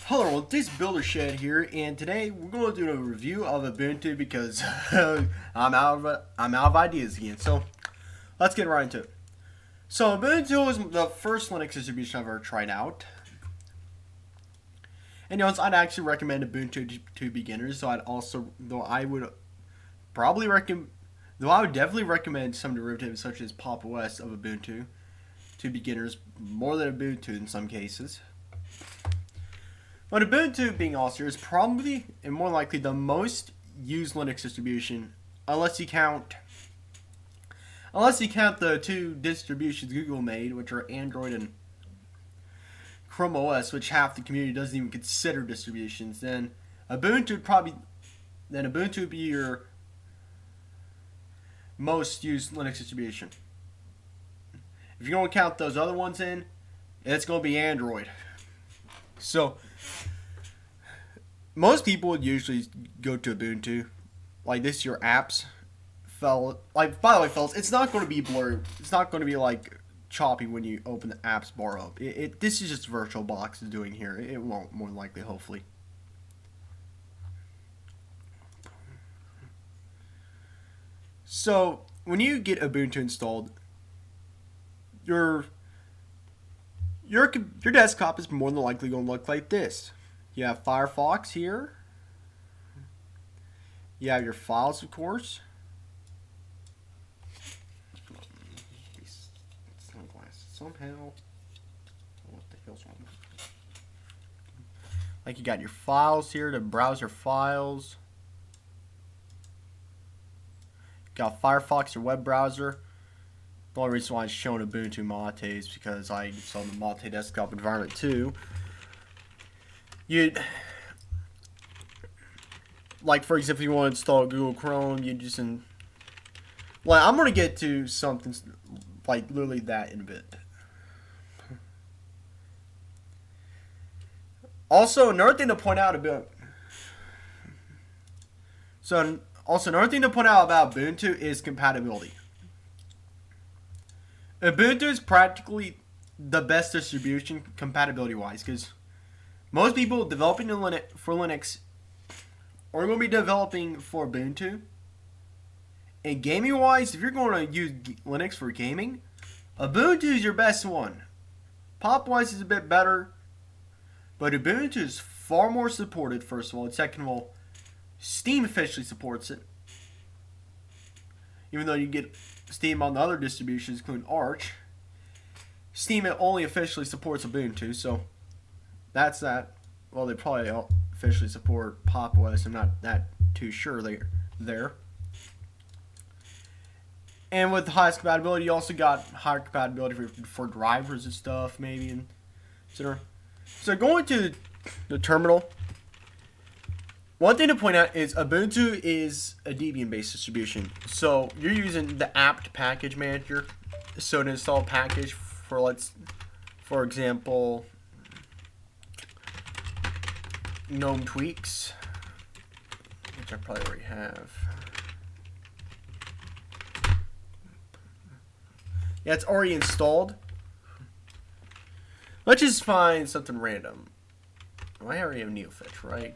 Hello, well, this is Buildershed here, and today we're going to do a review of Ubuntu because I'm out of ideas again. So let's get right into it. So Ubuntu is the first Linux distribution I've ever tried out, and I'd actually recommend Ubuntu to beginners. So I would definitely recommend some derivatives such as Pop! OS of Ubuntu to beginners more than Ubuntu in some cases. But Ubuntu, being all serious, is probably and more likely the most used Linux distribution, unless you count the two distributions Google made, which are Android and Chrome OS, which half the community doesn't even consider distributions. Then Ubuntu would be your most used Linux distribution. If you don't count those other ones in, it's going to be Android. So most people would usually go to Ubuntu. Like, this is your apps. By the way, fellas, it's not going to be blurry. It's not going to be like choppy when you open the apps bar up. This is just VirtualBox is doing here. It won't, more than likely, hopefully. So when you get Ubuntu installed, your desktop is more than likely going to look like this. You have Firefox here. You have your files, of course. These sunglasses somehow. What the hell's wrong? Like, you got your files here to browse your files. You got Firefox, your web browser. The only reason why it's showing Ubuntu Mate is because I installed the Mate desktop environment too. Like, for example, if you want to install Google Chrome, well, I'm going to get to something like literally that in a bit. Also, another thing to point out about Ubuntu is compatibility. Ubuntu is practically the best distribution compatibility-wise, because most people developing for Linux are going to be developing for Ubuntu. And gaming-wise, if you're going to use Linux for gaming, Ubuntu is your best one. Pop! OS is a bit better, but Ubuntu is far more supported, first of all. And second of all, Steam officially supports it. Even though you get Steam on the other distributions, including Arch, Steam only officially supports Ubuntu, so that's that. Well, they probably officially support Pop! OS. I'm not that too sure there. And with the highest compatibility, you also got higher compatibility for drivers and stuff, maybe, and etc. So going to the terminal, one thing to point out is Ubuntu is a Debian-based distribution. So you're using the apt package manager. So to install a package for example, GNOME Tweaks, which I probably already have. Yeah, it's already installed. Let's just find something random. Oh, I already have NeoFetch, right?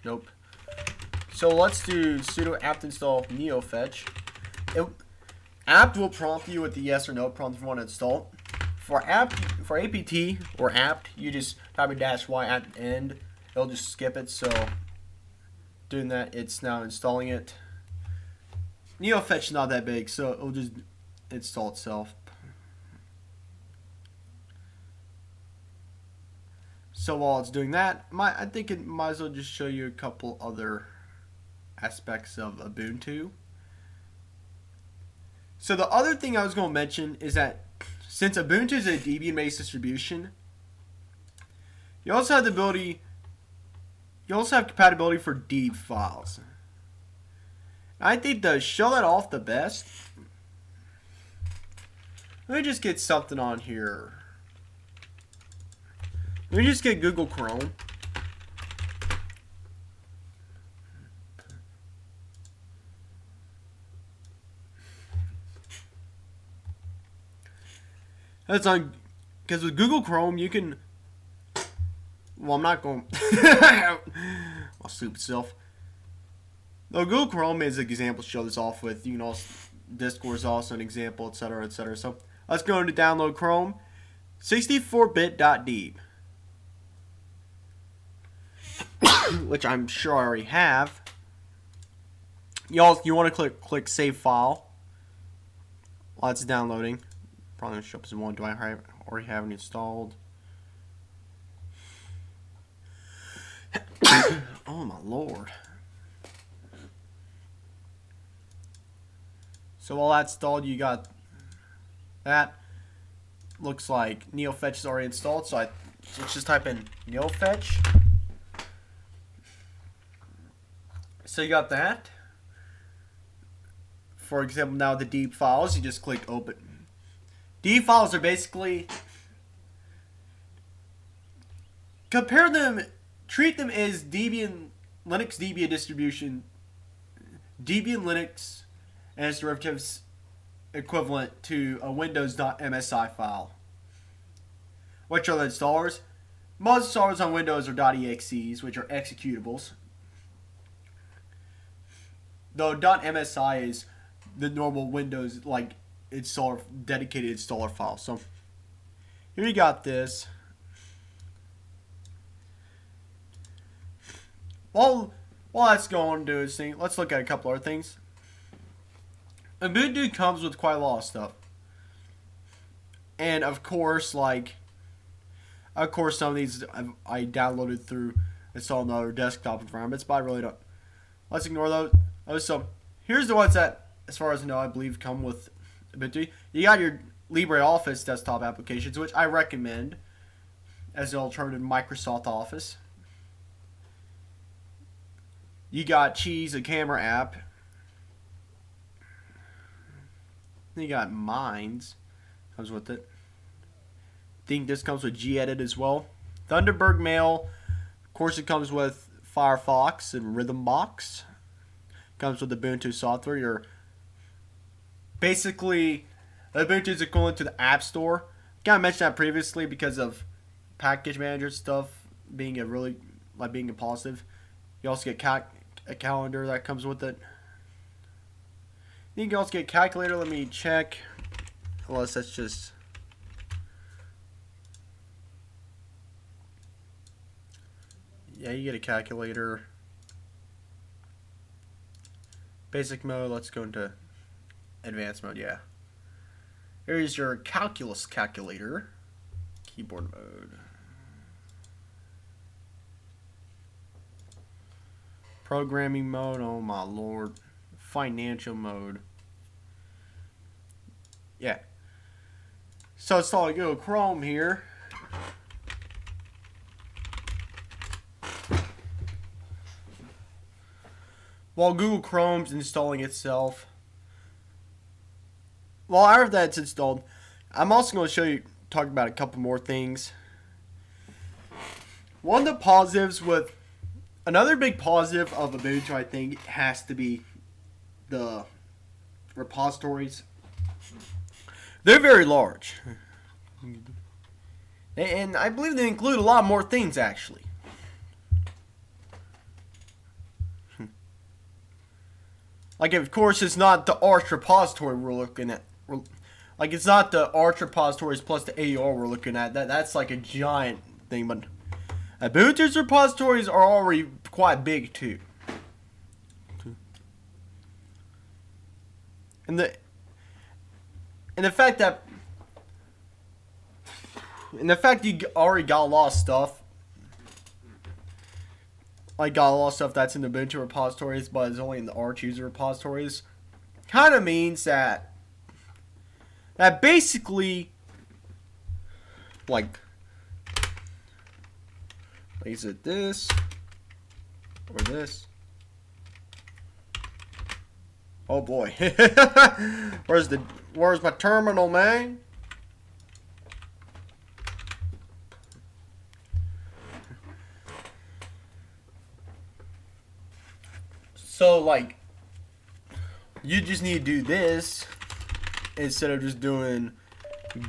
Nope. So let's do sudo apt install NeoFetch. Apt will prompt you with the yes or no prompt if you want to install. For apt or apt, you just type a -y at the end. It'll just skip it. So doing that, it's now installing it. NeoFetch is not that big, so it'll just install itself. So while it's doing that, I think it might as well just show you a couple other aspects of Ubuntu. So the other thing I was going to mention is that since Ubuntu is a Debian-based distribution, you also have compatibility for DEB files. I think to show that off the best, let me just get something on here. Let me just get Google Chrome. That's on, because with Google Chrome you can Well, I'm not going. My stupid self. Though Google Chrome is an example to show this off with. You can also Discord is also an example, etc., etc. So let's go into download Chrome. 64bit.deep, which I'm sure I already have. You want to click save file while it's downloading. Probably gonna show up as one. Do I already have it installed? Oh my lord. So while that's installed, you got that. Looks like NeoFetch is already installed, so let's just type in NeoFetch. So you got that. For example, now the deep files, you just click open. Deep files are basically, treat them as Debian Linux Debian distribution, Debian Linux and its derivatives equivalent to a Windows.msi file. Which are the installers? Most installers on Windows are .exes, which are executables. Though .msi is the normal Windows like installer dedicated installer file. So here you got this. While that's going to do its thing, let's look at a couple other things. Ubuntu comes with quite a lot of stuff. And of course, some of these I downloaded through installing other desktop environments, but I really don't. Let's ignore those. So here's the ones that, as far as I know, I believe come with Ubuntu. You got your LibreOffice desktop applications, which I recommend as an alternative to Microsoft Office. You got Cheese, a camera app. Then you got Minds, comes with it. I think this comes with gedit as well. Thunderbird Mail, of course, it comes with Firefox and Rhythmbox. Comes with Ubuntu software. You're basically, Ubuntu is equivalent to the App Store. Kind of mentioned that previously because of package manager stuff being being a positive. You also get a calendar that comes with it. You can also get calculator. Let me check. Unless that's just. Yeah, you get a calculator. Basic mode. Let's go into advanced mode. Yeah. Here's your calculus calculator. Keyboard mode. Programming mode. Oh my lord. Financial mode. Yeah. So it's all Google Chrome here. While Google Chrome's installing itself, well, after that's installed, I'm also going to talk about a couple more things. One of the positives another big positive of Ubuntu, I think, has to be the repositories. They're very large. And I believe they include a lot more things, actually. Like, of course, it's not the Arch repository we're looking at. Like, it's not the Arch repositories plus the AUR we're looking at. That's like a giant thing. But Ubuntu's repositories are already quite big, too. And the fact you already got a lot of stuff. Like, got a lot of stuff that's in the Ubuntu repositories, but it's only in the Arch user repositories. Kind of means that basically, like, is it this or this? Oh boy, where's my terminal, man? So, like, you just need to do this instead of just doing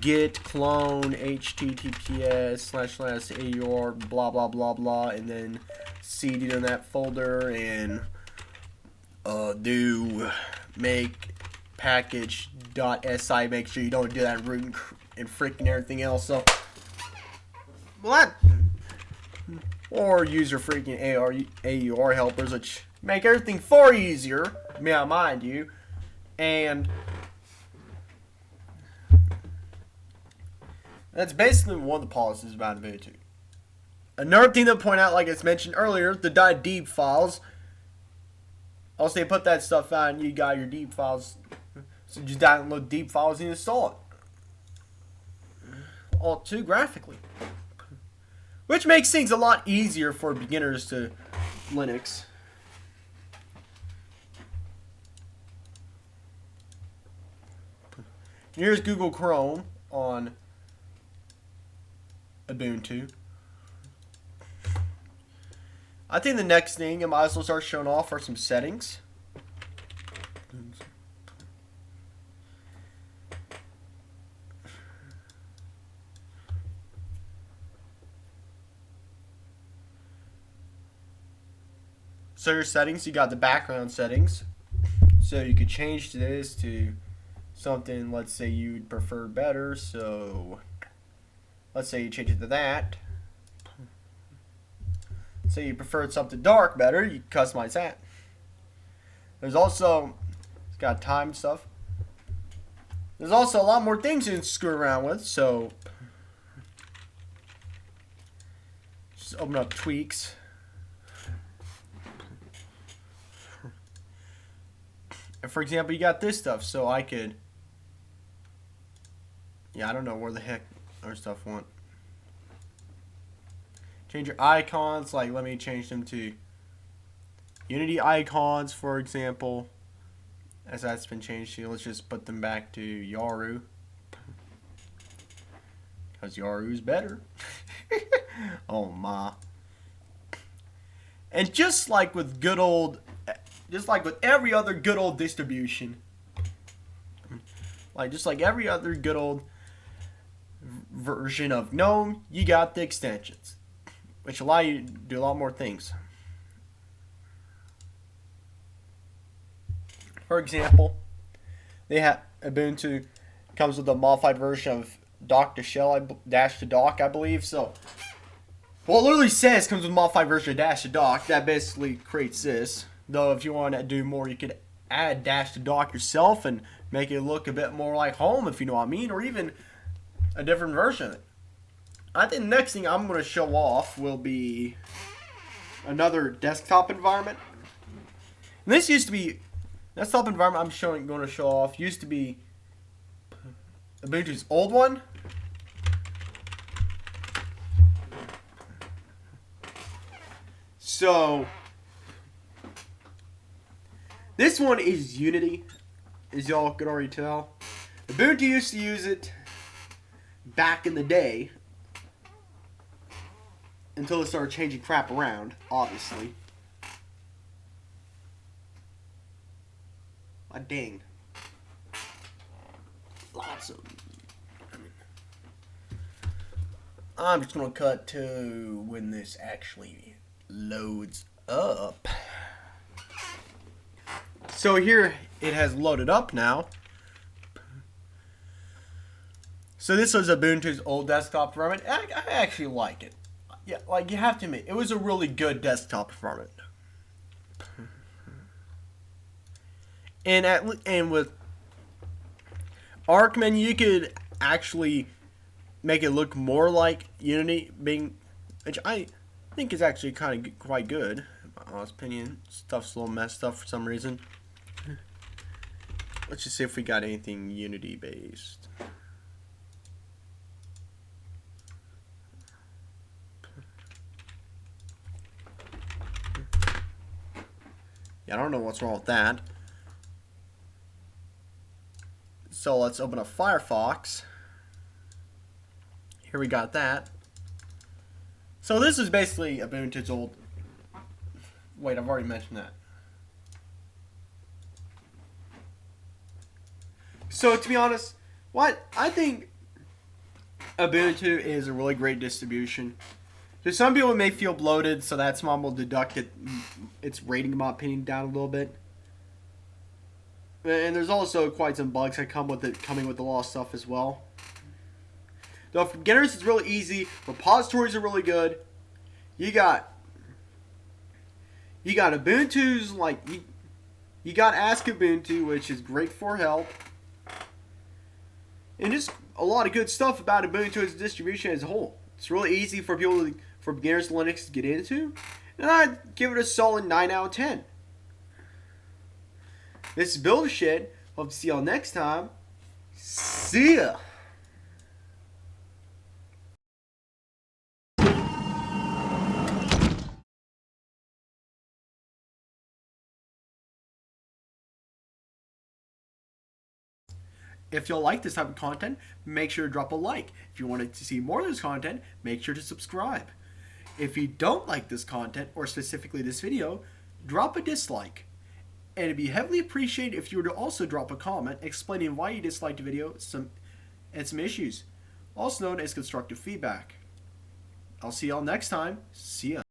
git clone https //aur blah blah blah blah, and then cd in that folder, and do make package.si. Make sure you don't do that root and freaking everything else. So what? Or use your freaking AUR helpers, which make everything far easier, mind you. And that's basically one of the policies about Ubuntu. Another thing to point out, like I mentioned earlier, the .deep files. Also, they put that stuff out, and you got your deep files. So just download deep files and install it. All too graphically. Which makes things a lot easier for beginners to Linux. Here's Google Chrome on Ubuntu. I think the next thing I might as well start showing off are some settings. So your settings, you got the background settings. So you could change this to something, let's say you'd prefer better. So let's say you change it to that. Say you preferred something dark better, you customize that. There's also, it's got time stuff. There's also a lot more things you can screw around with. So just open up tweaks. And for example, you got this stuff, so I could, I don't know where the heck our stuff went. Change your icons, like let me change them to Unity icons, for example. As that's been changed to, let's just put them back to Yaru. Because Yaru's better. Oh my. And just like with every other good old distribution, just like every other good old version of GNOME, you got the extensions, which allow you to do a lot more things. For example, they have Ubuntu comes with a modified version of dock to shell, dash to dock, I believe. So, well, it literally says comes with a modified version of dash to dock. That basically creates this. Though, if you want to do more, you could add dash to dock yourself and make it look a bit more like home, if you know what I mean, or even a different version of it. I think the next thing I'm going to show off will be another desktop environment. And this used to be, desktop environment I'm going to show off used to be Ubuntu's old one. So this one is Unity, as y'all could already tell. Ubuntu used to use it back in the day until it started changing crap around, obviously. Ah, dang. Lots of... I'm just going to cut to when this actually loads up. So here it has loaded up now. So this was Ubuntu's old desktop environment. I actually like it. Yeah, like you have to admit, it was a really good desktop environment. And with Arcman, you could actually make it look more like Unity, which I think is actually kind of quite good. In my honest opinion, stuff's a little messed up for some reason. Let's just see if we got anything Unity based. Yeah, I don't know what's wrong with that. So let's open up Firefox. Here we got that. So this is basically Ubuntu's old... Wait, I've already mentioned that. So to be honest, I think Ubuntu is a really great distribution. To some people, it may feel bloated, so that's why will deduct its rating, in my opinion, down a little bit. And there's also quite some bugs that come with it, coming with a lot of stuff as well. Though for beginners, it's really easy. Repositories are really good. You got Ubuntu's you got Ask Ubuntu, which is great for help, and just a lot of good stuff about Ubuntu as a distribution as a whole. It's really easy for for beginners Linux to get into, and I'd give it a solid 9 out of 10. This is Buildershed. Hope to see y'all next time. See ya. If y'all like this type of content, make sure to drop a like. If you wanted to see more of this content, make sure to subscribe. If you don't like this content, or specifically this video, drop a dislike. And it'd be heavily appreciated if you were to also drop a comment explaining why you disliked the video and some issues, also known as constructive feedback. I'll see y'all next time. See ya.